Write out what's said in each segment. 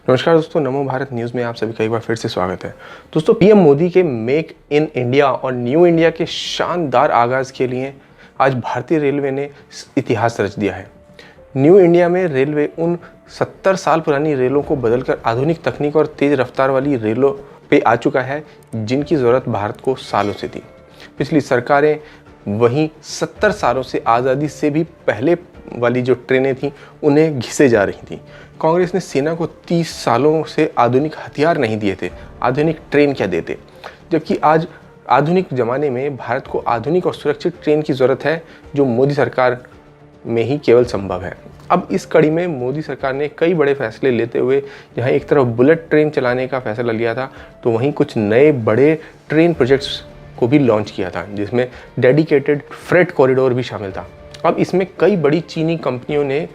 नमस्कार दोस्तों, नमो भारत न्यूज़ में आप सभी का एक बार फिर से स्वागत है। दोस्तों, पीएम मोदी के मेक इन इंडिया और न्यू इंडिया के शानदार आगाज़ के लिए आज भारतीय रेलवे ने इतिहास रच दिया है। न्यू इंडिया में रेलवे उन 70 साल पुरानी रेलों को बदलकर आधुनिक तकनीक और तेज़ रफ्तार वाली रेलों पे आ चुका है, जिनकी ज़रूरत भारत को सालों से थी। पिछली सरकारें वहीं 70 सालों से आज़ादी से भी पहले वाली जो ट्रेनें थीं उन्हें घिसे जा रही थीं। कांग्रेस ने सेना को 30 सालों से आधुनिक हथियार नहीं दिए थे, आधुनिक ट्रेन क्या देते। जबकि आज आधुनिक ज़माने में भारत को आधुनिक और सुरक्षित ट्रेन की ज़रूरत है, जो मोदी सरकार में ही केवल संभव है। अब इस कड़ी में मोदी सरकार ने कई बड़े फैसले लेते हुए जहां एक तरफ बुलेट ट्रेन चलाने का फैसला लिया था, तो वहीं कुछ नए बड़े ट्रेन प्रोजेक्ट्स को भी लॉन्च किया था, जिसमें डेडिकेटेड फ्रेट कॉरिडोर भी शामिल था। अब इसमें कई बड़ी चीनी कंपनियों ने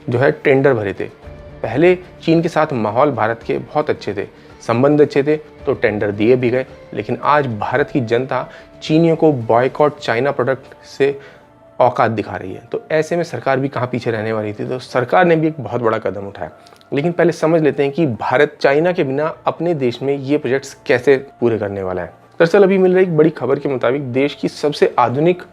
जो है टेंडर भरे थे। पहले चीन के साथ माहौल भारत के बहुत अच्छे थे, संबंध अच्छे थे, तो टेंडर दिए भी गए। लेकिन आज भारत की जनता चीनियों को बॉयकॉट चाइना प्रोडक्ट से औकात दिखा रही है, तो ऐसे में सरकार भी कहाँ पीछे रहने वाली थी। तो सरकार ने भी एक बहुत बड़ा कदम उठाया। लेकिन पहले समझ लेते हैं कि भारत चाइना के बिना अपने देश में ये प्रोजेक्ट्स कैसे पूरे करने वाला है। दरअसल अभी मिल रही एक बड़ी खबर के मुताबिक देश की सबसे आधुनिक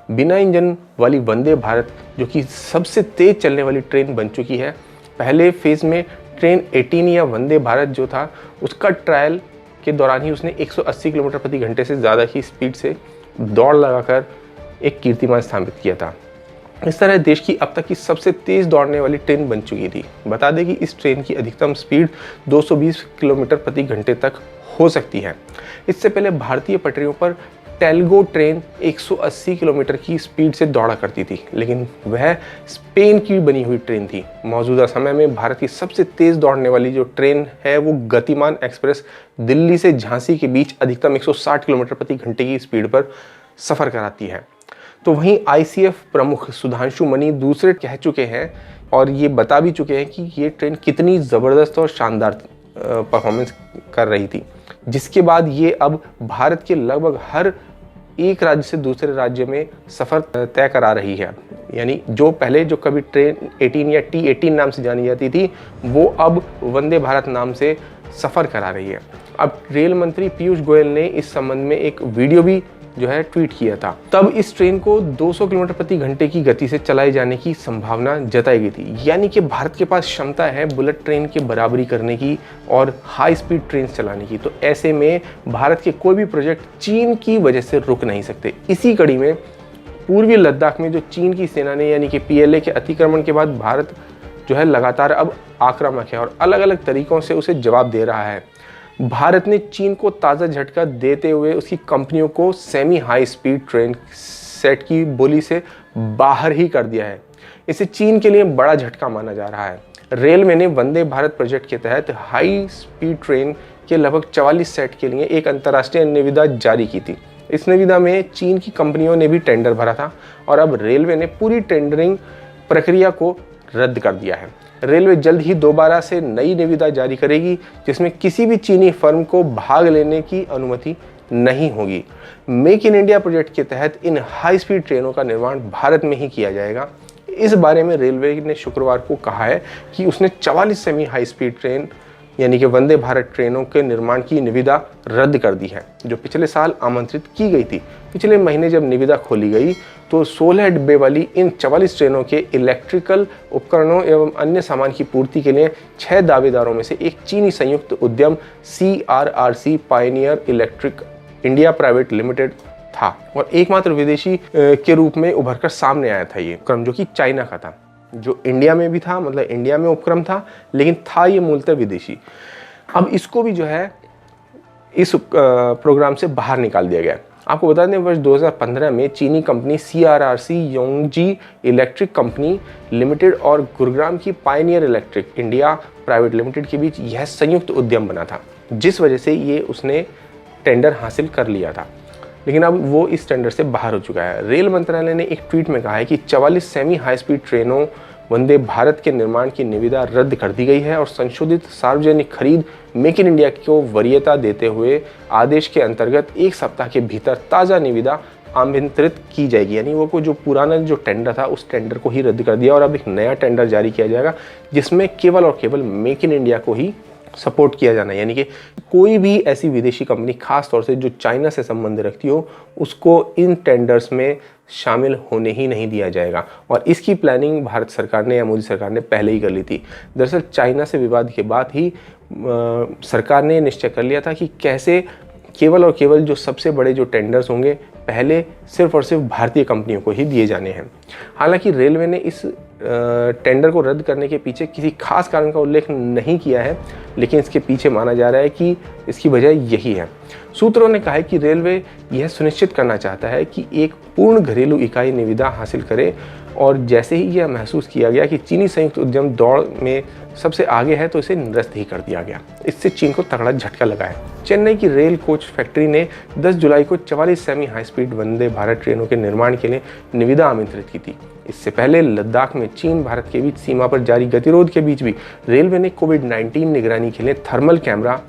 बिना इंजन वाली वंदे भारत, जो कि सबसे तेज चलने वाली ट्रेन बन चुकी है। पहले फेज़ में ट्रेन 18 या वंदे भारत जो था, उसका ट्रायल के दौरान ही उसने 180 किलोमीटर प्रति घंटे से ज़्यादा की स्पीड से दौड़ लगाकर एक कीर्तिमान स्थापित किया था। इस तरह देश की अब तक की सबसे तेज़ दौड़ने वाली ट्रेन बन चुकी थी। बता दें कि इस ट्रेन की अधिकतम स्पीड 220 किलोमीटर प्रति घंटे तक हो सकती है। इससे पहले भारतीय पटरियों पर टेलगो ट्रेन 180 किलोमीटर की स्पीड से दौड़ा करती थी, लेकिन वह स्पेन की बनी हुई ट्रेन थी। मौजूदा समय में भारत की सबसे तेज़ दौड़ने वाली जो ट्रेन है वो गतिमान एक्सप्रेस दिल्ली से झांसी के बीच अधिकतम 160 किलोमीटर प्रति घंटे की स्पीड पर सफ़र कराती है। तो वहीं आईसीएफ प्रमुख सुधांशु मनी दूसरे कह चुके हैं और ये बता भी चुके हैं कि ये ट्रेन कितनी ज़बरदस्त और शानदार परफॉर्मेंस कर रही थी, जिसके बाद ये अब भारत के लगभग हर एक राज्य से दूसरे राज्य में सफ़र तय करा रही है। यानी जो पहले जो कभी ट्रेन 18 या T18 नाम से जानी जाती थी, वो अब वंदे भारत नाम से सफ़र करा रही है। अब रेल मंत्री पीयूष गोयल ने इस संबंध में एक वीडियो भी जो है ट्वीट किया था। तब इस ट्रेन को 200 किलोमीटर प्रति घंटे की गति से चलाए जाने की संभावना जताई गई थी। यानी कि भारत के पास क्षमता है बुलेट ट्रेन की बराबरी करने की और हाई स्पीड ट्रेन चलाने की। तो ऐसे में भारत के कोई भी प्रोजेक्ट चीन की वजह से रुक नहीं सकते। इसी कड़ी में पूर्वी लद्दाख में जो चीन की सेना ने यानी कि PLA के अतिक्रमण के बाद भारत जो है लगातार अब आक्रामक है और अलग अलग तरीकों से उसे जवाब दे रहा है। भारत ने चीन को ताज़ा झटका देते हुए उसकी कंपनियों को semi high speed train set की बोली से बाहर ही कर दिया है। इसे चीन के लिए बड़ा झटका माना जा रहा है। रेलवे ने वंदे भारत प्रोजेक्ट के तहत हाई स्पीड ट्रेन के लगभग 44 सेट के लिए एक अंतर्राष्ट्रीय निविदा जारी की थी। इस निविदा में चीन की कंपनियों ने भी टेंडर भरा था और अब रेलवे ने पूरी टेंडरिंग प्रक्रिया को रद्द कर दिया है। रेलवे जल्द ही दोबारा से नई निविदा जारी करेगी, जिसमें किसी भी चीनी फर्म को भाग लेने की अनुमति नहीं होगी। मेक इन इंडिया प्रोजेक्ट के तहत इन हाई स्पीड ट्रेनों का निर्माण भारत में ही किया जाएगा। इस बारे में रेलवे ने शुक्रवार को कहा है कि उसने 44 सेमी हाई स्पीड ट्रेन यानी कि वंदे भारत ट्रेनों के निर्माण की निविदा रद्द कर दी है, जो पिछले साल आमंत्रित की गई थी। पिछले महीने जब निविदा खोली गई तो 16 डिब्बे वाली इन 44 ट्रेनों के इलेक्ट्रिकल उपकरणों एवं अन्य सामान की पूर्ति के लिए 6 दावेदारों में से एक चीनी संयुक्त उद्यम CRRC Pioneer electric India private limited था और एकमात्र विदेशी के रूप में उभरकर सामने आया था ये उपक्रम, जो कि चाइना का था, जो इंडिया में भी था, मतलब इंडिया में उपक्रम था, लेकिन था ये मूलतः विदेशी। अब इसको भी जो है इस प्रोग्राम से बाहर निकाल दिया गया। आपको बता दें, वर्ष 2015 में चीनी company CRRC Yongji electric company limited और गुरुग्राम की pioneer electric India private limited के बीच यह संयुक्त उद्यम बना था, जिस वजह से ये उसने टेंडर हासिल कर लिया था। लेकिन अब वो इस टेंडर से बाहर हो चुका है। रेल मंत्रालय ने एक ट्वीट में कहा है कि 44 सेमी हाई स्पीड ट्रेनों वंदे भारत के निर्माण की निविदा रद्द कर दी गई है और संशोधित सार्वजनिक खरीद मेक इन इंडिया को वरीयता देते हुए आदेश के अंतर्गत 1 सप्ताह के भीतर ताज़ा निविदा आमंत्रित की जाएगी, यानी वो को जो पुराना जो टेंडर था उस टेंडर को ही रद्द कर दिया और अब एक नया टेंडर जारी किया जाएगा जिसमें केवल और केवल मेक इन इंडिया को ही सपोर्ट किया जाना है। यानी कि कोई भी ऐसी विदेशी कंपनी खास तौर से जो चाइना से संबंध रखती हो उसको इन टेंडर्स में शामिल होने ही नहीं दिया जाएगा। और इसकी प्लानिंग भारत सरकार ने या मोदी सरकार ने पहले ही कर ली थी। दरअसल चाइना से विवाद के बाद ही सरकार ने निश्चय कर लिया था कि कैसे केवल और केवल जो सबसे बड़े जो टेंडर्स होंगे पहले सिर्फ और सिर्फ भारतीय कंपनियों को ही दिए जाने हैं। हालांकि रेलवे ने इस टेंडर को रद्द करने के पीछे किसी खास कारण का उल्लेख नहीं किया है, लेकिन इसके पीछे माना जा रहा है कि इसकी वजह यही है। सूत्रों ने कहा है कि रेलवे यह सुनिश्चित करना चाहता है कि एक पूर्ण घरेलू इकाई निविदा हासिल करे और जैसे ही यह महसूस किया गया कि चीनी संयुक्त उद्यम दौड़ में सबसे आगे है तो इसे निरस्त ही कर दिया गया। इससे चीन को तगड़ा झटका लगा है। चेन्नई की रेल कोच फैक्ट्री ने 10 जुलाई को 44 semi high speed Vande Bharat ट्रेनों के निर्माण के लिए निविदा आमंत्रित की थी। इससे पहले लद्दाख में चीन भारत के बीच सीमा पर जारी गतिरोध के बीच भी रेलवे ने कोविड-19 निगरानी के लिए थर्मल कैमरा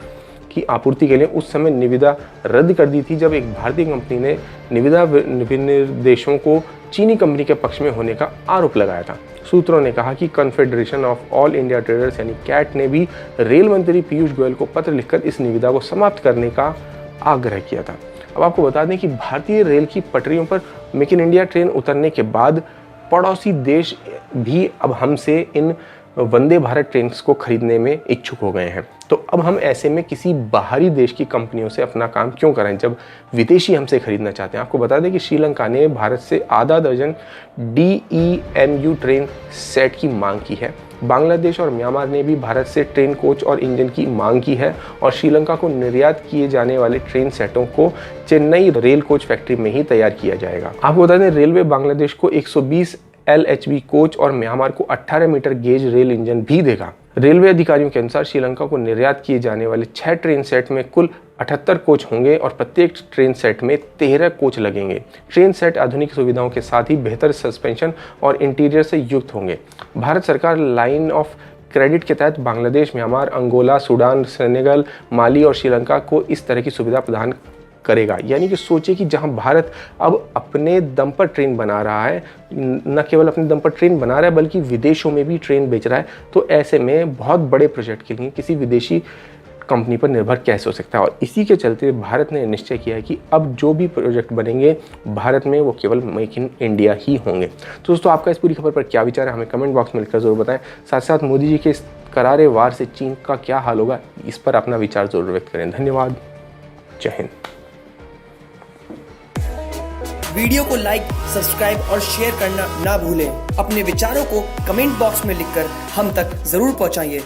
की आपूर्ति के लिए उस समय निविदा रद्द कर दी थी, जब एक भारतीय कंपनी ने निविदा विनिर्देशों को चीनी कंपनी के पक्ष में होने का आरोप लगाया था। सूत्रों ने कहा कि confederation of all India traders यानी कैट ने भी रेल मंत्री पीयूष गोयल को पत्र लिखकर इस निविदा को समाप्त करने का आग्रह किया था। अब आपको बता दें कि भारतीय रेल की पटरियों पर मेक इन इंडिया ट्रेन उतरने के बाद पड़ोसी देश भी अब हमसे इन वंदे भारत ट्रेन को खरीदने में इच्छुक हो गए हैं। तो अब हम ऐसे में किसी बाहरी देश की कंपनियों से अपना काम क्यों कराएं जब विदेशी हमसे खरीदना चाहते हैं। आपको बता दें कि श्रीलंका ने भारत से आधा दर्जन DEMU ट्रेन सेट की मांग की है। बांग्लादेश और म्यांमार ने भी भारत से ट्रेन कोच और इंजन की मांग की है और श्रीलंका को निर्यात किए जाने वाले ट्रेन सेटों को चेन्नई रेल कोच फैक्ट्री में ही तैयार किया जाएगा। आपको बता दें रेलवे बांग्लादेश को 120 LHB कोच और म्यांमार को 18 मीटर गेज रेल इंजन भी देगा। रेलवे अधिकारियों के अनुसार श्रीलंका को निर्यात किए जाने वाले 6 ट्रेन सेट में कुल 78 कोच होंगे और प्रत्येक ट्रेन सेट में 13 कोच लगेंगे। ट्रेन सेट आधुनिक सुविधाओं के साथ ही बेहतर सस्पेंशन और इंटीरियर से युक्त होंगे। भारत सरकार लाइन ऑफ क्रेडिट के तहत Bangladesh, Myanmar, Angola, Sudan, Senegal, Mali और श्रीलंका को इस तरह की सुविधा प्रदान करेगा। यानी कि सोचिए कि जहां भारत अब अपने दम पर ट्रेन बना रहा है, न केवल अपने दम पर ट्रेन बना रहा है बल्कि विदेशों में भी ट्रेन बेच रहा है, तो ऐसे में बहुत बड़े प्रोजेक्ट के लिए किसी विदेशी कंपनी पर निर्भर कैसे हो सकता है। और इसी के चलते भारत ने निश्चय किया है कि अब जो भी प्रोजेक्ट बनेंगे भारत में वो केवल मेक इन इंडिया ही होंगे। तो दोस्तों आपका इस पूरी खबर पर क्या विचार है हमें कमेंट बॉक्स में लिखकर जरूर बताएं। साथ साथ मोदी जी के इस करारे वार से चीन का क्या हाल होगा इस पर अपना विचार जरूर व्यक्त करें। धन्यवाद। जय हिंद। वीडियो को लाइक, सब्सक्राइब और शेयर करना ना भूलें। अपने विचारों को कमेंट बॉक्स में लिखकर हम तक जरूर पहुंचाइए।